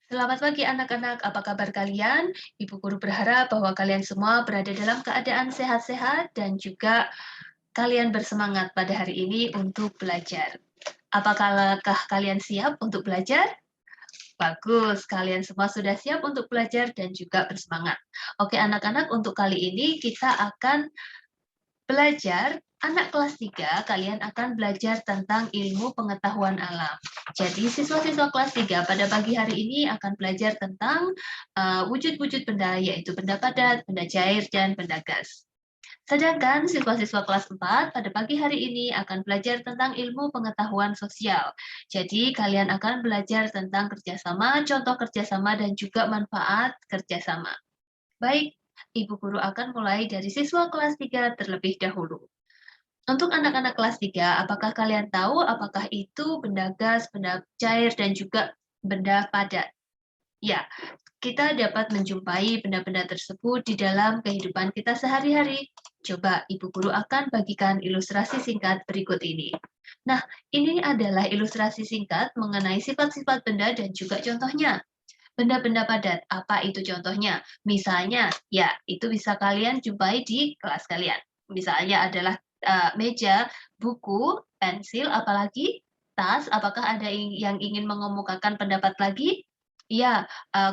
Selamat pagi anak-anak, apa kabar kalian? Ibu guru berharap bahwa kalian semua berada dalam keadaan sehat-sehat dan juga kalian bersemangat pada hari ini untuk belajar. Apakah kalian siap untuk belajar? Bagus, kalian semua sudah siap untuk belajar dan juga bersemangat. Oke anak-anak, untuk kali ini kita akan belajar, anak kelas 3 kalian akan belajar tentang ilmu pengetahuan alam. Jadi siswa-siswa kelas 3 pada pagi hari ini akan belajar tentang wujud-wujud benda, yaitu benda padat, benda cair, dan benda gas. Sedangkan siswa-siswa kelas 4 pada pagi hari ini akan belajar tentang ilmu pengetahuan sosial. Jadi kalian akan belajar tentang kerjasama, contoh kerjasama, dan juga manfaat kerjasama. Baik, Ibu Guru akan mulai dari siswa kelas 3 terlebih dahulu. Untuk anak-anak kelas 3, apakah kalian tahu apakah itu benda gas, benda cair, dan juga benda padat? Ya, kita dapat menjumpai benda-benda tersebut di dalam kehidupan kita sehari-hari. Coba Ibu Guru akan bagikan ilustrasi singkat berikut ini. Nah, ini adalah ilustrasi singkat mengenai sifat-sifat benda dan juga contohnya. Benda-benda padat, apa itu contohnya? Misalnya, ya, itu bisa kalian jumpai di kelas kalian. Misalnya adalah meja, buku, pensil, apalagi tas. Apakah ada yang ingin mengemukakan pendapat lagi? Ya,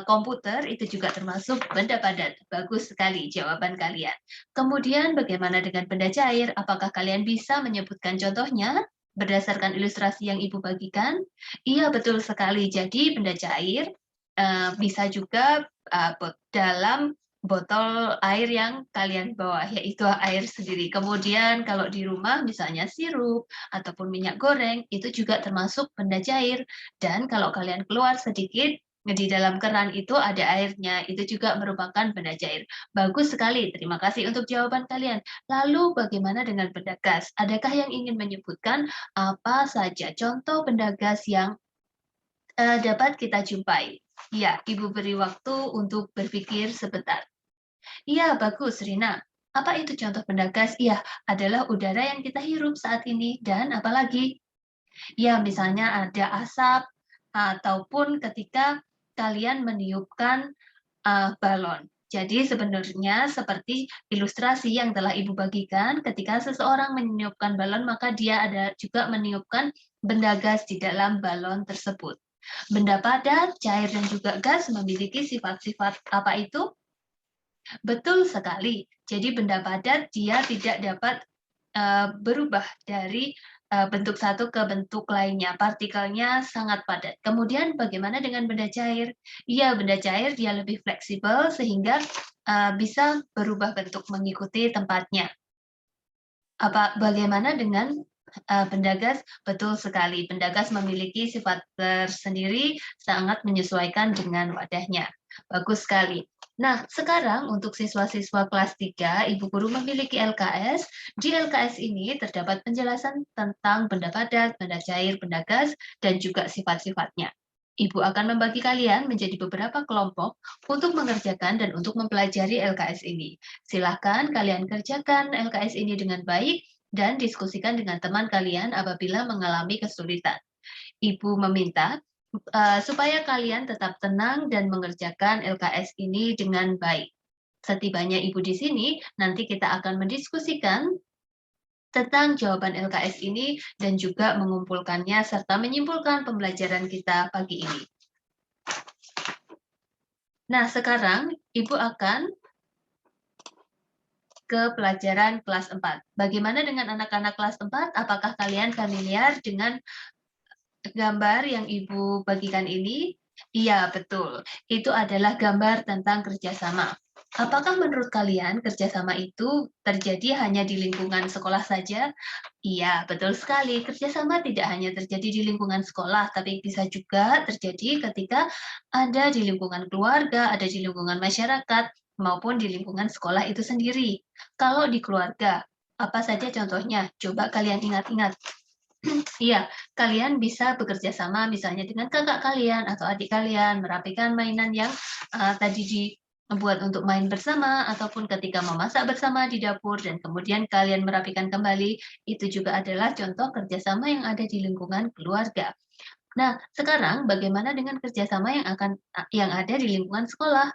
komputer itu juga termasuk benda padat. Bagus sekali jawaban kalian. Kemudian bagaimana dengan benda cair? Apakah kalian bisa menyebutkan contohnya berdasarkan ilustrasi yang Ibu bagikan? Iya, betul sekali. Jadi benda cair bisa juga dalam botol air yang kalian bawa, yaitu air sendiri. Kemudian kalau di rumah misalnya sirup ataupun minyak goreng, itu juga termasuk benda cair. Dan kalau kalian keluar sedikit, di dalam keran itu ada airnya, itu juga merupakan benda cair. Bagus sekali, terima kasih untuk jawaban kalian. Lalu bagaimana dengan benda gas? Adakah yang ingin menyebutkan apa saja contoh benda gas yang dapat kita jumpai? Ya, Ibu beri waktu untuk berpikir sebentar. Iya, bagus, Rina. Apa itu contoh benda gas? Iya, adalah udara yang kita hirup saat ini. Dan apalagi? Ya, misalnya ada asap, ataupun ketika kalian meniupkan balon. Jadi sebenarnya seperti ilustrasi yang telah Ibu bagikan, ketika seseorang meniupkan balon, maka dia ada juga meniupkan benda gas di dalam balon tersebut. Benda padat, cair, dan juga gas memiliki sifat-sifat apa itu? Betul sekali. Jadi benda padat dia tidak dapat berubah dari bentuk satu ke bentuk lainnya. Partikelnya sangat padat. Kemudian bagaimana dengan benda cair? Iya, benda cair dia lebih fleksibel sehingga bisa berubah bentuk mengikuti tempatnya. Bagaimana dengan benda gas? Betul sekali, benda gas memiliki sifat tersendiri, sangat menyesuaikan dengan wadahnya. Bagus sekali. Nah, sekarang untuk siswa-siswa kelas 3, Ibu Guru memiliki LKS. Di LKS ini terdapat penjelasan tentang benda padat, benda cair, benda gas, dan juga sifat-sifatnya. Ibu akan membagi kalian menjadi beberapa kelompok untuk mengerjakan dan untuk mempelajari LKS ini. Silahkan kalian kerjakan LKS ini dengan baik dan diskusikan dengan teman kalian apabila mengalami kesulitan. Ibu meminta supaya kalian tetap tenang dan mengerjakan LKS ini dengan baik. Setibanya Ibu di sini, nanti kita akan mendiskusikan tentang jawaban LKS ini dan juga mengumpulkannya serta menyimpulkan pembelajaran kita pagi ini. Nah, sekarang Ibu akan ke pelajaran kelas 4. Bagaimana dengan anak-anak kelas 4? Apakah kalian familiar dengan gambar yang Ibu bagikan ini? Iya, betul. Itu adalah gambar tentang kerjasama. Apakah menurut kalian kerjasama itu terjadi hanya di lingkungan sekolah saja? Iya, betul sekali. Kerjasama tidak hanya terjadi di lingkungan sekolah, tapi bisa juga terjadi ketika ada di lingkungan keluarga, ada di lingkungan masyarakat, maupun di lingkungan sekolah itu sendiri. Kalau di keluarga, apa saja contohnya? Coba kalian ingat-ingat. Iya, kalian bisa bekerja sama misalnya dengan kakak kalian atau adik kalian, merapikan mainan yang tadi dibuat untuk main bersama, ataupun ketika memasak bersama di dapur dan kemudian kalian merapikan kembali, itu juga adalah contoh kerjasama yang ada di lingkungan keluarga. Nah, sekarang bagaimana dengan kerjasama yang ada di lingkungan sekolah?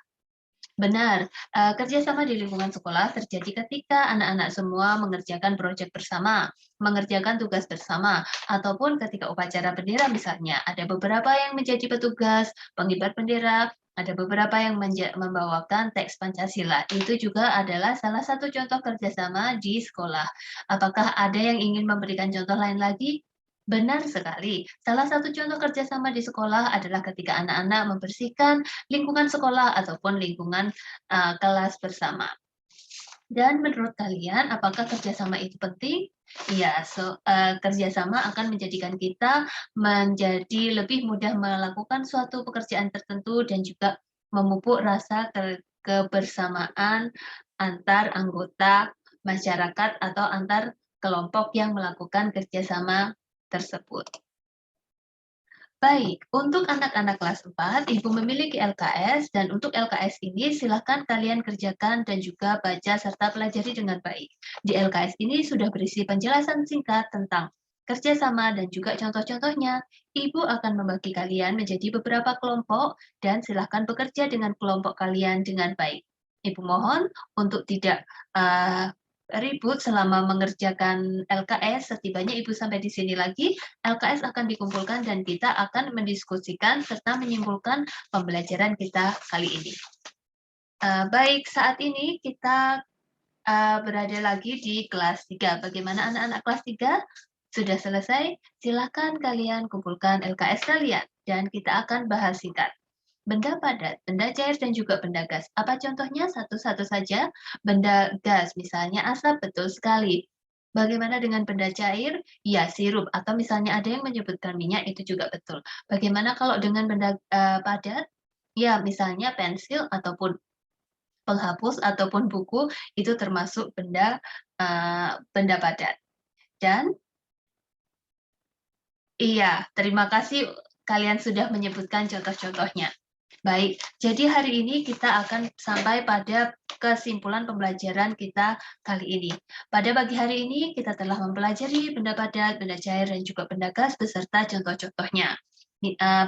Benar, kerjasama di lingkungan sekolah terjadi ketika anak-anak semua mengerjakan proyek bersama, mengerjakan tugas bersama, ataupun ketika upacara bendera misalnya. Ada beberapa yang menjadi petugas, pengibar bendera, ada beberapa yang membawakan teks Pancasila. Itu juga adalah salah satu contoh kerjasama di sekolah. Apakah ada yang ingin memberikan contoh lain lagi? Benar sekali. Salah satu contoh kerjasama di sekolah adalah ketika anak-anak membersihkan lingkungan sekolah ataupun lingkungan kelas bersama. Dan menurut kalian, apakah kerjasama itu penting? Iya, kerjasama akan menjadikan kita menjadi lebih mudah melakukan suatu pekerjaan tertentu dan juga memupuk rasa kebersamaan antar anggota masyarakat atau antar kelompok yang melakukan kerjasama tersebut. Baik, untuk anak-anak kelas 4, Ibu memiliki LKS, dan untuk LKS ini silakan kalian kerjakan dan juga baca serta pelajari dengan baik. Di LKS ini sudah berisi penjelasan singkat tentang kerjasama dan juga contoh-contohnya. Ibu akan membagi kalian menjadi beberapa kelompok dan silakan bekerja dengan kelompok kalian dengan baik. Ibu mohon untuk tidak ribut selama mengerjakan LKS. Setibanya Ibu sampai di sini lagi, LKS akan dikumpulkan dan kita akan mendiskusikan serta menyimpulkan pembelajaran kita kali ini. Baik, saat ini kita berada lagi di kelas 3. Bagaimana anak-anak kelas 3? Sudah selesai? Silakan kalian kumpulkan LKS kalian dan kita akan bahas singkat. Benda padat, benda cair, dan juga benda gas. Apa contohnya? Satu-satu saja. Benda gas, misalnya asap, betul sekali. Bagaimana dengan benda cair? Ya, sirup. Atau misalnya ada yang menyebutkan minyak, itu juga betul. Bagaimana kalau dengan benda padat? Ya, misalnya pensil ataupun penghapus ataupun buku, itu termasuk benda padat. Dan iya, terima kasih kalian sudah menyebutkan contoh-contohnya. Baik, jadi hari ini kita akan sampai pada kesimpulan pembelajaran kita kali ini. Pada pagi hari ini kita telah mempelajari benda padat, benda cair, dan juga benda gas beserta contoh-contohnya.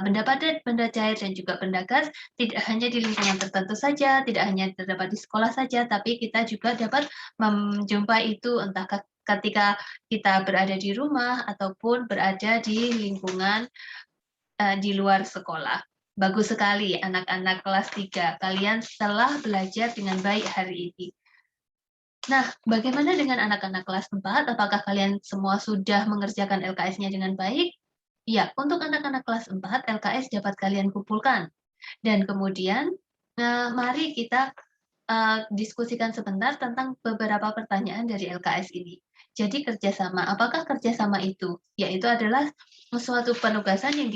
Benda padat, benda cair, dan juga benda gas tidak hanya di lingkungan tertentu saja, tidak hanya terdapat di sekolah saja, tapi kita juga dapat menjumpai itu entah ketika kita berada di rumah ataupun berada di lingkungan di luar sekolah. Bagus sekali anak-anak kelas 3, kalian telah belajar dengan baik hari ini. Nah, bagaimana dengan anak-anak kelas 4? Apakah kalian semua sudah mengerjakan LKS-nya dengan baik? Ya, untuk anak-anak kelas 4, LKS dapat kalian kumpulkan. Dan kemudian, mari kita diskusikan sebentar tentang beberapa pertanyaan dari LKS ini. Jadi kerjasama, apakah kerjasama itu? Yaitu adalah suatu penugasan yang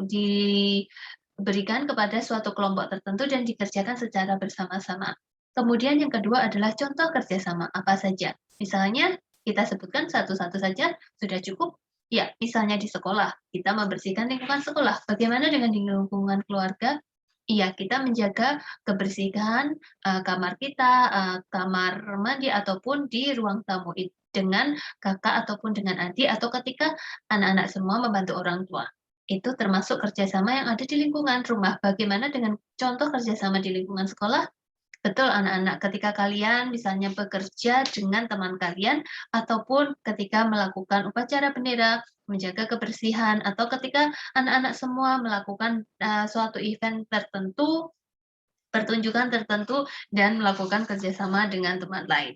diberikan kepada suatu kelompok tertentu dan dikerjakan secara bersama-sama. Kemudian yang kedua adalah contoh kerjasama apa saja. Misalnya kita sebutkan satu-satu saja sudah cukup. Ya, misalnya di sekolah, kita membersihkan lingkungan sekolah. Bagaimana dengan di lingkungan keluarga? Iya, kita menjaga kebersihan kamar kita, kamar mandi, ataupun di ruang tamu dengan kakak ataupun dengan adik, atau ketika anak-anak semua membantu orang tua. Itu termasuk kerjasama yang ada di lingkungan rumah. Bagaimana dengan contoh kerjasama di lingkungan sekolah? Betul anak-anak, ketika kalian misalnya bekerja dengan teman kalian, ataupun ketika melakukan upacara bendera, menjaga kebersihan, atau ketika anak-anak semua melakukan suatu event tertentu, pertunjukan tertentu, dan melakukan kerjasama dengan teman lain.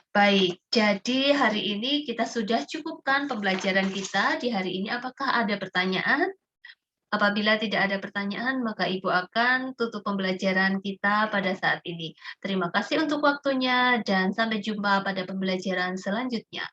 Baik, jadi hari ini kita sudah cukupkan pembelajaran kita di hari ini. Apakah ada pertanyaan? Apabila tidak ada pertanyaan, maka Ibu akan tutup pembelajaran kita pada saat ini. Terima kasih untuk waktunya dan sampai jumpa pada pembelajaran selanjutnya.